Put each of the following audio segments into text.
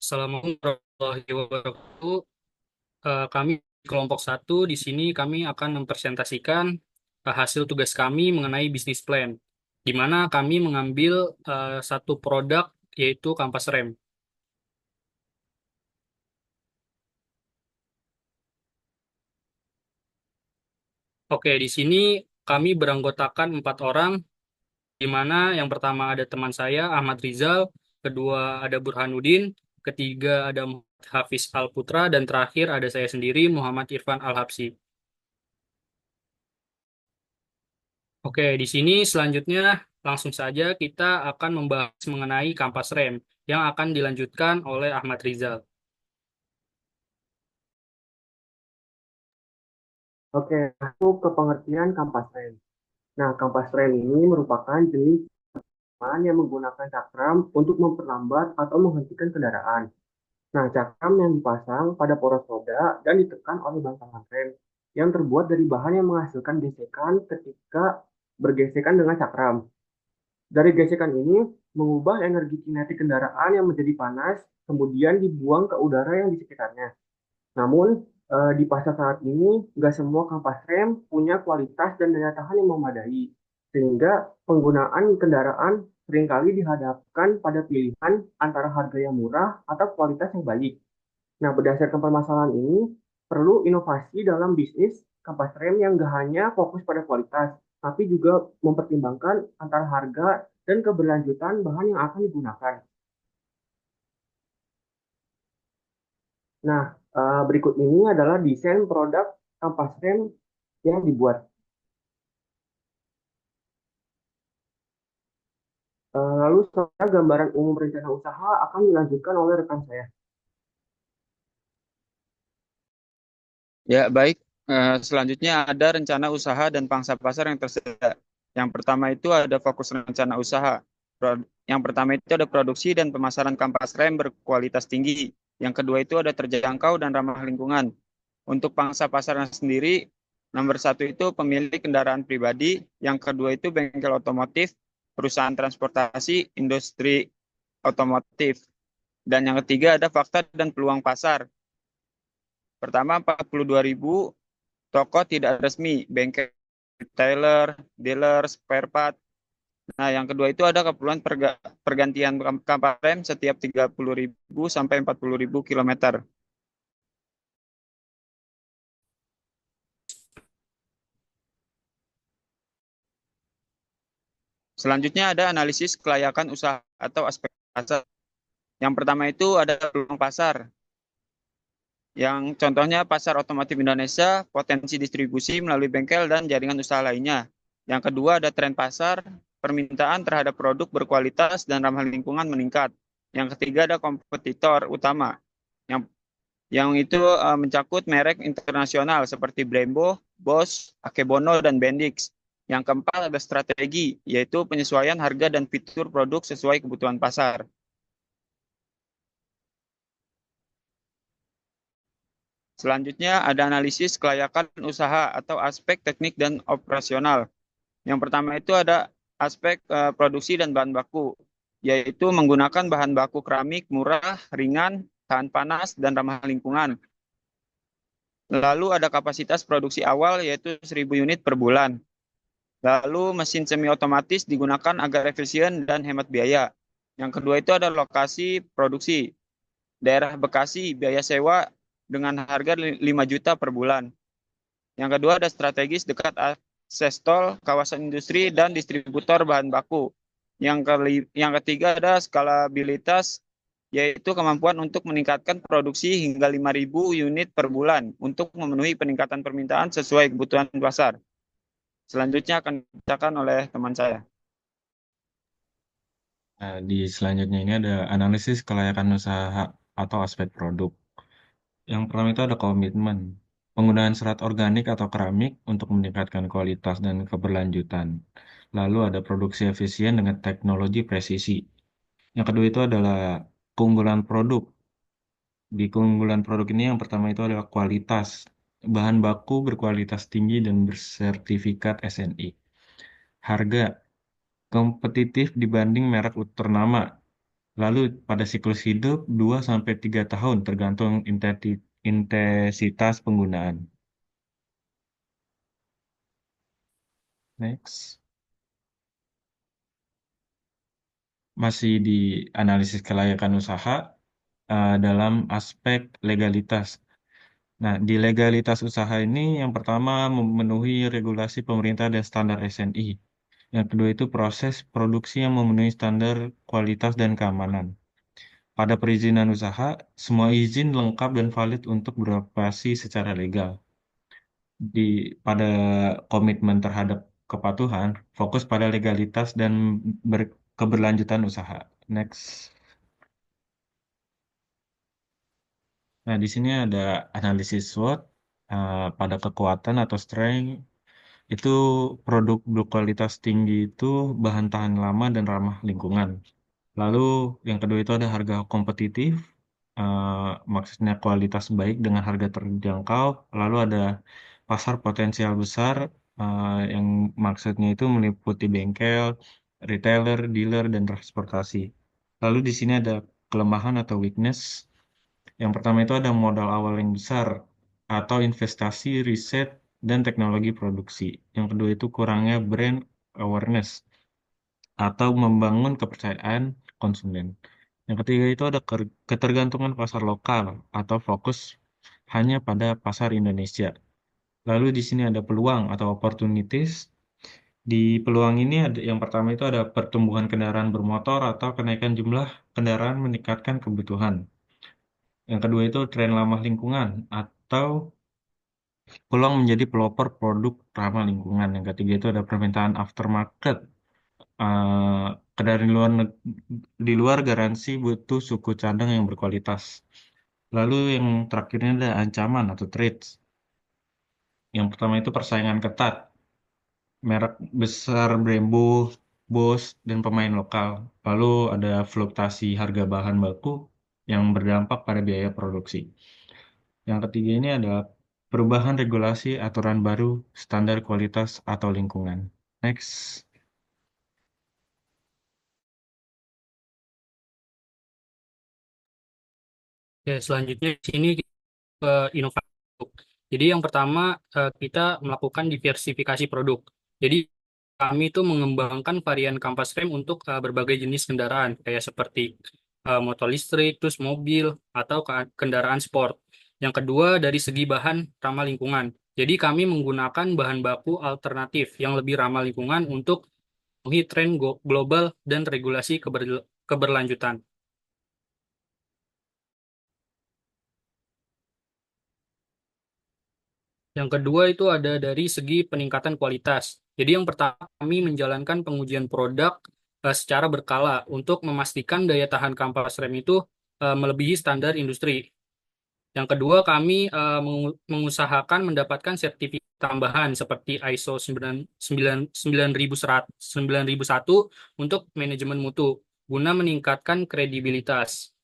Assalamualaikum warahmatullahi wabarakatuh. Kami kelompok satu di sini kami akan mempresentasikan hasil tugas kami mengenai bisnis plan, di mana kami mengambil satu produk yaitu kampas rem. Oke, di sini kami beranggotakan 4 orang, di mana yang pertama ada teman saya Ahmad Rizal, kedua ada Burhanuddin, ketiga ada Muhammad Hafiz Al Putra, dan terakhir ada saya sendiri Muhammad Irfan Al Habsi. Oke, di sini selanjutnya langsung saja kita akan membahas mengenai kampas rem yang akan dilanjutkan oleh Ahmad Rizal. Oke, masuk ke pengertian kampas rem. Nah, kampas rem ini merupakan jenis bahan yang menggunakan cakram untuk memperlambat atau menghentikan kendaraan. Nah, cakram yang dipasang pada poros roda dan ditekan oleh bantalan rem yang terbuat dari bahan yang menghasilkan gesekan ketika bergesekan dengan cakram. Dari gesekan ini mengubah energi kinetik kendaraan yang menjadi panas, kemudian dibuang ke udara yang di sekitarnya. Namun, di pasar saat ini, nggak semua kampas rem punya kualitas dan daya tahan yang memadai, sehingga penggunaan kendaraan seringkali dihadapkan pada pilihan antara harga yang murah atau kualitas yang baik. Nah, berdasarkan permasalahan ini, perlu inovasi dalam bisnis kampas rem yang nggak hanya fokus pada kualitas, tapi juga mempertimbangkan antara harga dan keberlanjutan bahan yang akan digunakan. Nah, berikut ini adalah desain produk kampas rem yang dibuat. Lalu setelah gambaran umum rencana usaha akan dilanjutkan oleh rekan saya. Ya, baik. Selanjutnya ada rencana usaha dan pangsa pasar yang tersedia. Yang pertama itu ada fokus rencana usaha. Yang pertama itu ada produksi dan pemasaran kampas rem berkualitas tinggi. Yang kedua itu ada terjangkau dan ramah lingkungan. Untuk pangsa pasarnya sendiri, nomor satu itu pemilik kendaraan pribadi. Yang kedua itu bengkel otomotif, perusahaan transportasi, industri otomotif. Dan yang ketiga ada fakta dan peluang pasar. Pertama, 42.000 toko tidak resmi, bengkel retailer, dealer, spare part. Nah, yang kedua itu ada keperluan pergantian kampas rem setiap 30.000 sampai 40.000 kilometer. Selanjutnya ada analisis kelayakan usaha atau aspek pasar. Yang pertama itu ada peluang pasar. Yang contohnya pasar otomotif Indonesia, potensi distribusi melalui bengkel dan jaringan usaha lainnya. Yang kedua ada tren pasar, permintaan terhadap produk berkualitas dan ramah lingkungan meningkat. Yang ketiga ada kompetitor utama, yang itu mencakup merek internasional seperti Brembo, Bosch, Akebono, dan Bendix. Yang keempat ada strategi, yaitu penyesuaian harga dan fitur produk sesuai kebutuhan pasar. Selanjutnya ada analisis kelayakan usaha atau aspek teknik dan operasional. Yang pertama itu ada aspek produksi dan bahan baku, yaitu menggunakan bahan baku keramik murah, ringan, tahan panas, dan ramah lingkungan. Lalu ada kapasitas produksi awal yaitu 1.000 unit per bulan. Lalu mesin semi otomatis digunakan agar efisien dan hemat biaya. Yang kedua itu ada lokasi produksi. Daerah Bekasi biaya sewa dengan harga 5 juta per bulan. Yang kedua ada strategis dekat akses tol, kawasan industri, dan distributor bahan baku. Yang ketiga ada skalabilitas, yaitu kemampuan untuk meningkatkan produksi hingga 5.000 unit per bulan untuk memenuhi peningkatan permintaan sesuai kebutuhan pasar. Selanjutnya akan dibacakan oleh teman saya. Nah, di selanjutnya ini ada analisis kelayakan usaha atau aspek produk. Yang pertama itu ada komitmen. Penggunaan serat organik atau keramik untuk meningkatkan kualitas dan keberlanjutan. Lalu ada produksi efisien dengan teknologi presisi. Yang kedua itu adalah keunggulan produk. Di keunggulan produk ini yang pertama itu adalah kualitas. Bahan baku berkualitas tinggi dan bersertifikat SNI. Harga kompetitif dibanding merek ternama. Lalu pada siklus hidup 2 sampai 3 tahun tergantung intensitas penggunaan. Next. Masih di analisis kelayakan usaha dalam aspek legalitas. Nah, di legalitas usaha ini yang pertama memenuhi regulasi pemerintah dan standar SNI. Yang kedua itu proses produksi yang memenuhi standar kualitas dan keamanan. Pada perizinan usaha, semua izin lengkap dan valid untuk beroperasi secara legal. Pada komitmen terhadap kepatuhan, fokus pada legalitas dan keberlanjutan usaha. Next. Nah, di sini ada analisis SWOT pada kekuatan atau strength. Itu produk berkualitas tinggi itu bahan tahan lama dan ramah lingkungan. Lalu yang kedua itu ada harga kompetitif, maksudnya kualitas baik dengan harga terjangkau. Lalu ada pasar potensial besar, yang maksudnya itu meliputi bengkel, retailer, dealer, dan transportasi. Lalu di sini ada kelemahan atau weakness. Yang pertama itu ada modal awal yang besar atau investasi riset dan teknologi produksi. Yang kedua itu kurangnya brand awareness atau membangun kepercayaan konsumen. Yang ketiga itu ada ketergantungan pasar lokal atau fokus hanya pada pasar Indonesia. Lalu di sini ada peluang atau opportunities. Di peluang ini ada yang pertama itu ada pertumbuhan kendaraan bermotor atau kenaikan jumlah kendaraan meningkatkan kebutuhan. Yang kedua itu tren ramah lingkungan atau peluang menjadi pelopor produk ramah lingkungan. Yang ketiga itu ada permintaan aftermarket. Kendaraan di luar garansi butuh suku cadang yang berkualitas. Lalu yang terakhirnya ada ancaman atau threats. Yang pertama itu persaingan ketat. Merek besar Brembo, Bose, dan pemain lokal. Lalu ada fluktuasi harga bahan baku yang berdampak pada biaya produksi. Yang ketiga ini adalah perubahan regulasi, aturan baru, standar kualitas atau lingkungan. Next. Oke, selanjutnya di sini ke inovasi. Jadi yang pertama kita melakukan diversifikasi produk. Jadi kami itu mengembangkan varian kampas rem untuk berbagai jenis kendaraan, kayak seperti motor listrik, terus mobil, atau kendaraan sport. Yang kedua, dari segi bahan ramah lingkungan. Jadi kami menggunakan bahan baku alternatif yang lebih ramah lingkungan untuk memenuhi tren global dan regulasi keberlanjutan. Yang kedua itu ada dari segi peningkatan kualitas. Jadi yang pertama kami menjalankan pengujian produk secara berkala untuk memastikan daya tahan kampas rem itu melebihi standar industri. Yang kedua kami mengusahakan mendapatkan sertifikat tambahan seperti ISO 9001 untuk manajemen mutu guna meningkatkan kredibilitas.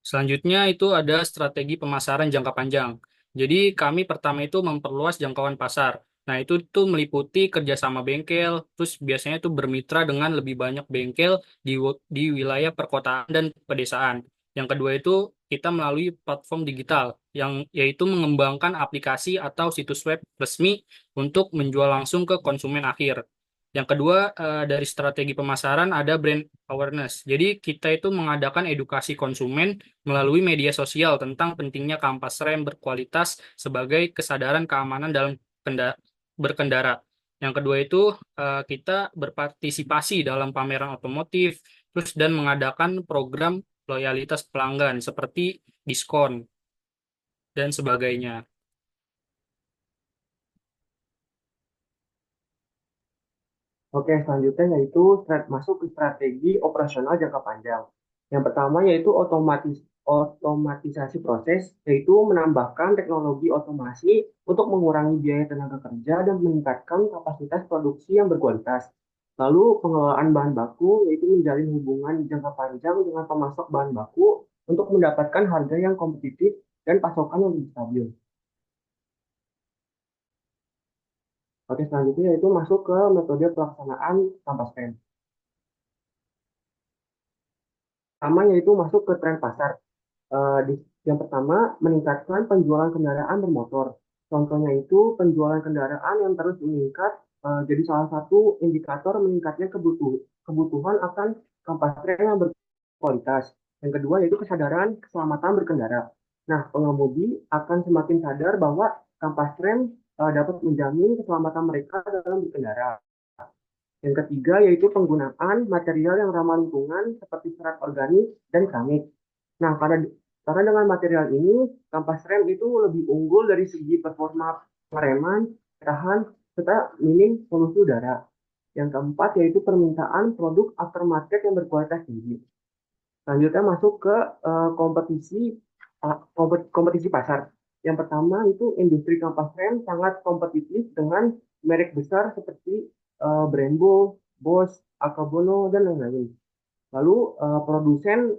Selanjutnya itu ada strategi pemasaran jangka panjang. Jadi kami pertama itu memperluas jangkauan pasar. Nah itu meliputi kerjasama bengkel, terus biasanya itu bermitra dengan lebih banyak bengkel di wilayah perkotaan dan pedesaan. Yang kedua itu kita melalui platform digital, yang yaitu mengembangkan aplikasi atau situs web resmi untuk menjual langsung ke konsumen akhir. Yang kedua, dari strategi pemasaran ada brand awareness. Jadi kita itu mengadakan edukasi konsumen melalui media sosial tentang pentingnya kampas rem berkualitas sebagai kesadaran keamanan dalam berkendara. Yang kedua itu kita berpartisipasi dalam pameran otomotif, terus dan mengadakan program loyalitas pelanggan seperti diskon dan sebagainya. Oke, selanjutnya yaitu masuk ke strategi operasional jangka panjang. Yang pertama yaitu otomatisasi proses, yaitu menambahkan teknologi otomasi untuk mengurangi biaya tenaga kerja dan meningkatkan kapasitas produksi yang berkualitas. Lalu pengelolaan bahan baku, yaitu menjalin hubungan jangka panjang dengan pemasok bahan baku untuk mendapatkan harga yang kompetitif dan pasokan yang lebih stabil. Oke, selanjutnya yaitu masuk ke metode pelaksanaan kampas rem. Pertama yaitu masuk ke tren pasar. Yang pertama, meningkatkan penjualan kendaraan bermotor. Contohnya itu penjualan kendaraan yang terus meningkat, jadi salah satu indikator meningkatnya kebutuhan akan kampas rem yang berkualitas. Yang kedua yaitu kesadaran keselamatan berkendara. Nah, pengemudi akan semakin sadar bahwa kampas rem dapat menjamin keselamatan mereka dalam berkendara. Yang ketiga yaitu penggunaan material yang ramah lingkungan seperti serat organik dan keramik. Nah, karena dengan material ini, kampas rem itu lebih unggul dari segi performa pengereman, tahan, serta minim polusi udara. Yang keempat yaitu permintaan produk aftermarket yang berkualitas tinggi. Selanjutnya masuk ke kompetisi pasar. Yang pertama itu industri kampas rem sangat kompetitif dengan merek besar seperti Brembo, Bosch, Akabono, dan lain-lain. Lalu produsen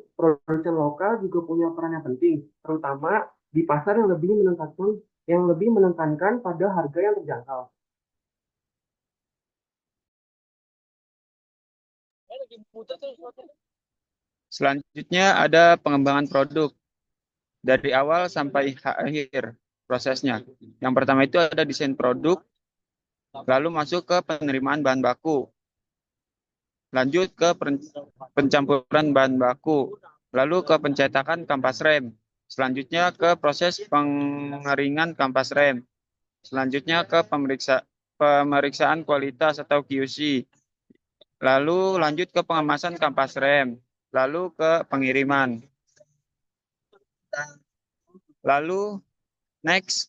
lokal juga punya peran yang penting, terutama di pasar yang lebih menekankan pada harga yang terjangkau. Selanjutnya ada pengembangan produk dari awal sampai akhir prosesnya. Yang pertama itu ada desain produk, lalu masuk ke penerimaan bahan baku, lanjut ke pencampuran bahan baku, lalu ke pencetakan kampas rem, selanjutnya ke proses pengeringan kampas rem, selanjutnya ke pemeriksaan kualitas atau QC, lalu lanjut ke pengemasan kampas rem, lalu ke pengiriman, lalu next.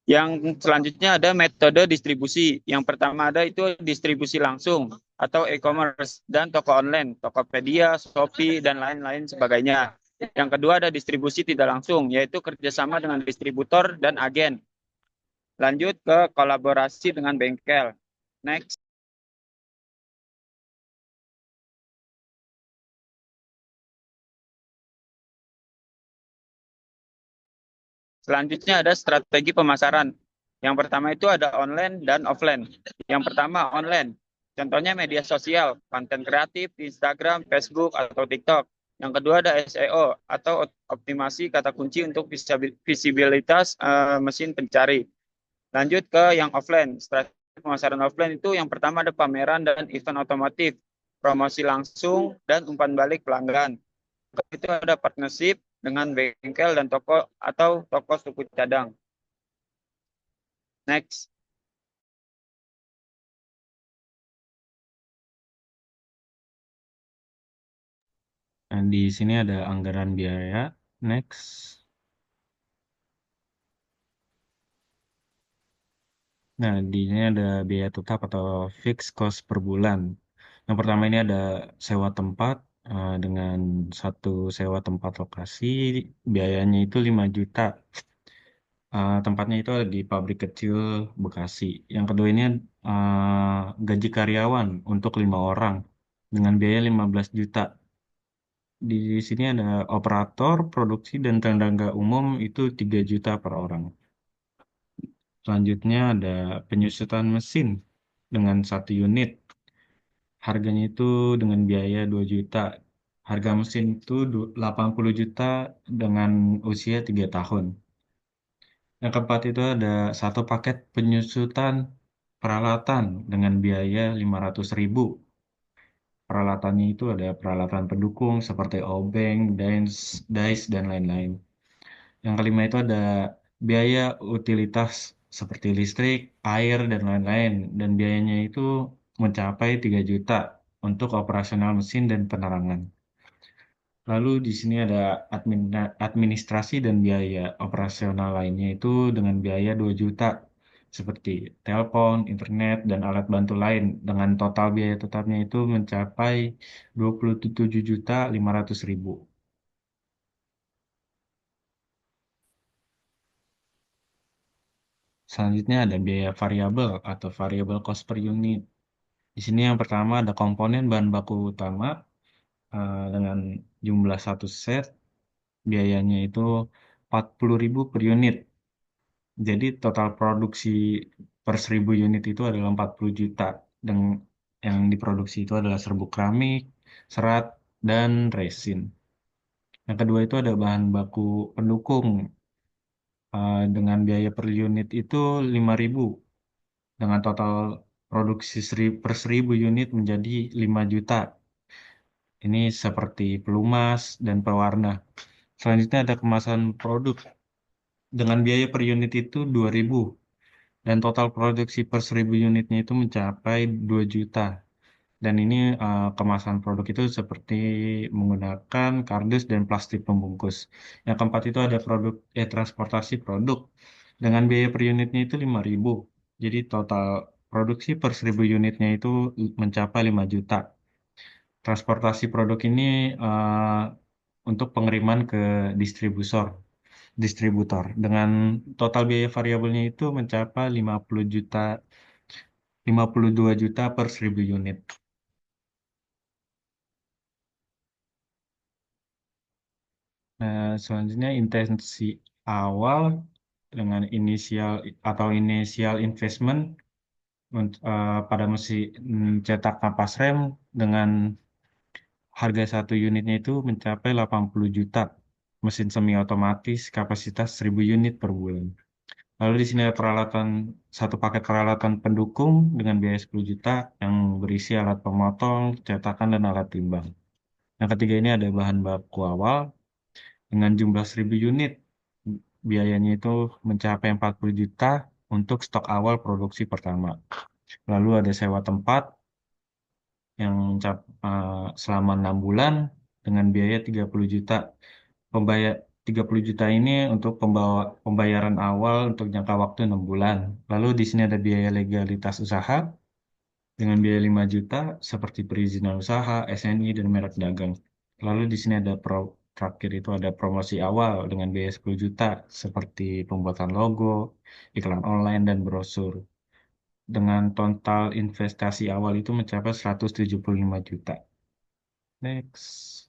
Yang selanjutnya ada metode distribusi. Yang pertama ada itu distribusi langsung atau e-commerce dan toko online, Tokopedia, Shopee, dan lain-lain sebagainya. Yang kedua ada distribusi tidak langsung, yaitu kerjasama dengan distributor dan agen. Lanjut ke kolaborasi dengan bengkel. Next. Selanjutnya ada strategi pemasaran. Yang pertama itu ada online dan offline. Yang pertama online. Contohnya media sosial, konten kreatif di Instagram, Facebook, atau TikTok. Yang kedua ada SEO atau optimasi kata kunci untuk visibilitas mesin pencari. Lanjut ke yang offline. Strategi pemasaran offline itu yang pertama ada pameran dan event otomotif, promosi langsung, dan umpan balik pelanggan. Itu ada partnership dengan bengkel dan toko atau toko suku cadang. Next. Nah, di sini ada anggaran biaya. Next. Nah, di sini ada biaya tetap atau fixed cost per bulan. Yang pertama ini ada sewa tempat dengan satu sewa tempat lokasi, biayanya itu 5 juta. Tempatnya itu ada di pabrik kecil Bekasi. Yang kedua ini gaji karyawan untuk 5 orang dengan biaya 15 juta. Di sini ada operator, produksi, dan tenaga umum itu 3 juta per orang. Selanjutnya ada penyusutan mesin dengan 1 unit. Harganya itu dengan biaya 2 juta. Harga mesin itu 80 juta dengan usia 3 tahun. Yang keempat itu ada satu paket penyusutan peralatan dengan biaya 500.000. Peralatannya itu ada peralatan pendukung seperti obeng, dice, dan lain-lain. Yang kelima itu ada biaya utilitas seperti listrik, air, dan lain-lain. Dan biayanya itu mencapai 3 juta untuk operasional mesin dan penerangan. Lalu di sini ada administrasi dan biaya operasional lainnya itu dengan biaya 2 juta seperti telepon, internet, dan alat bantu lain dengan total biaya tetapnya itu mencapai 27.500.000. Selanjutnya ada biaya variabel atau variable cost per unit. Di sini yang pertama ada komponen bahan baku utama dengan jumlah satu set, biayanya itu 40.000 per unit. Jadi total produksi per 1.000 unit itu adalah 40 juta. Dan yang diproduksi itu adalah serbuk keramik, serat, dan resin. Yang kedua itu ada bahan baku pendukung. Dengan biaya per unit itu 5.000. Dengan total produksi per 1.000 unit menjadi 5 juta. Ini seperti pelumas dan pewarna. Selanjutnya ada kemasan produk. Dengan biaya per unit itu 2.000. Dan total produksi per 1.000 unitnya itu mencapai 2 juta. Dan ini kemasan produk itu seperti menggunakan kardus dan plastik pembungkus. Yang keempat itu ada transportasi produk. Dengan biaya per unitnya itu 5.000. Jadi total produksi per 1.000 unitnya itu mencapai 5 juta. Transportasi produk ini eh, untuk pengiriman ke distributor dengan total biaya variabelnya itu mencapai 52 juta per 1.000 unit. Nah, selanjutnya intensi awal dengan initial investment pada mesin cetak kapas rem dengan harga satu unitnya itu mencapai 80 juta. Mesin semi otomatis kapasitas 1.000 unit per bulan. Lalu di sini ada satu paket peralatan pendukung dengan biaya 10 juta yang berisi alat pemotong, cetakan, dan alat timbang. Yang ketiga ini ada bahan baku awal dengan jumlah 1.000 unit. Biayanya itu mencapai 40 juta untuk stok awal produksi pertama. Lalu ada sewa tempat yang selama 6 bulan dengan biaya 30 juta. Pembayar 30 juta ini untuk pembayaran awal untuk jangka waktu 6 bulan. Lalu di sini ada biaya legalitas usaha dengan biaya 5 juta seperti perizinan usaha, SNI, dan merek dagang. Lalu di sini ada terakhir itu ada promosi awal dengan biaya 10 juta seperti pembuatan logo, iklan online, dan brosur. Dengan total investasi awal itu mencapai 175 juta. Next.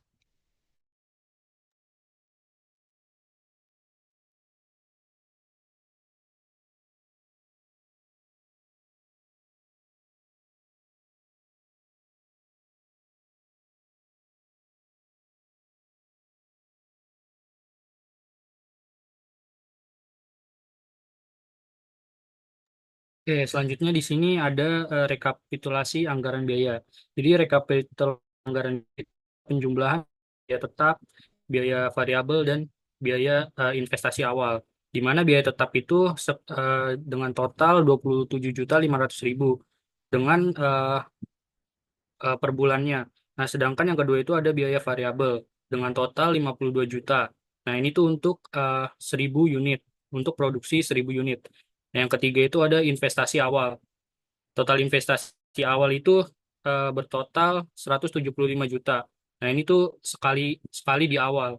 Oke, selanjutnya di sini ada rekapitulasi anggaran biaya. Jadi rekapitulasi anggaran penjumlahan biaya tetap, biaya variabel, dan biaya investasi awal. Di mana biaya tetap itu dengan total 27.500.000 dengan per bulannya. Nah, sedangkan yang kedua itu ada biaya variabel dengan total 52 juta. Nah, ini tuh untuk 1.000 unit, untuk produksi 1.000 unit. Nah, yang ketiga itu ada investasi awal. Total investasi awal itu bertotal 175 juta. Nah, ini tuh sekali sekali di awal.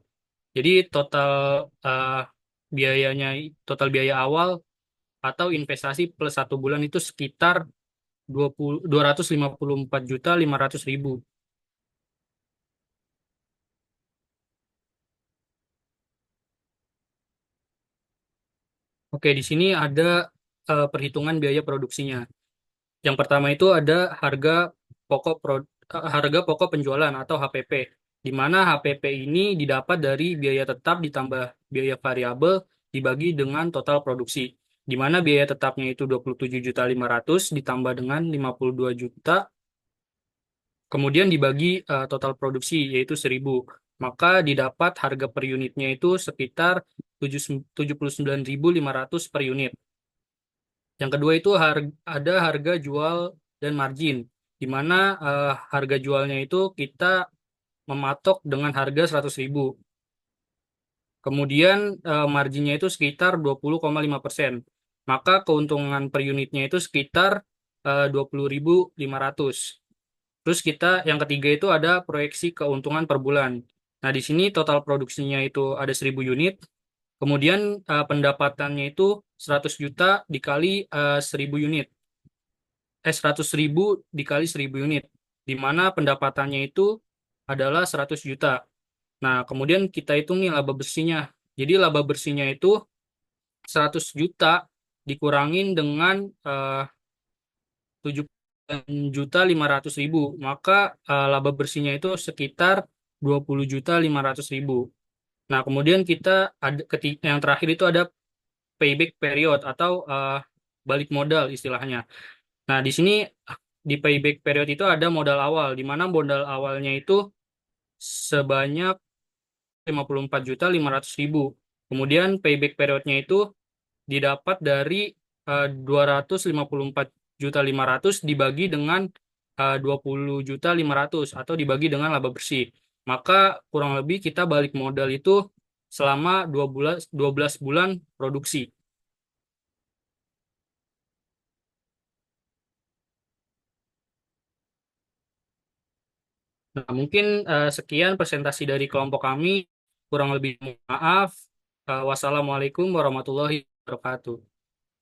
Jadi eh, biayanya total biaya awal atau investasi plus 1 bulan itu sekitar 254.500.000. Oke, di sini ada perhitungan biaya produksinya. Yang pertama itu ada harga pokok penjualan atau HPP, di mana HPP ini didapat dari biaya tetap ditambah biaya variabel dibagi dengan total produksi, di mana biaya tetapnya itu 27.500.000 ditambah dengan 52 juta, kemudian dibagi total produksi yaitu 1.000, maka didapat harga per unitnya itu sekitar 79.500 per unit. Yang kedua itu ada harga jual dan margin, di mana harga jualnya itu kita mematok dengan harga 100.000. Kemudian marginnya itu sekitar 20,5%. Maka keuntungan per unitnya itu sekitar 20.500. Terus yang ketiga itu ada proyeksi keuntungan per bulan. Nah, di sini total produksinya itu ada 1.000 unit. Kemudian pendapatannya itu 100 juta dikali 1.000 unit. 100.000 dikali 1.000 unit. Di mana pendapatannya itu adalah 100 juta. Nah, kemudian kita hitung nih laba bersihnya. Jadi laba bersihnya itu 100 juta dikurangin dengan 7.500.000. Maka laba bersihnya itu sekitar 20.500.000. Nah, kemudian kita ada yang terakhir itu ada payback period atau balik modal istilahnya. Nah, di sini di payback period itu ada modal awal, di mana modal awalnya itu sebanyak 54.500.000. Kemudian payback periodnya itu didapat dari 254.500.000 dibagi dengan 20.500.000 atau dibagi dengan laba bersih. Maka kurang lebih kita balik modal itu selama 12 bulan produksi. Nah, mungkin sekian presentasi dari kelompok kami. Kurang lebih mohon maaf. Wassalamualaikum warahmatullahi wabarakatuh.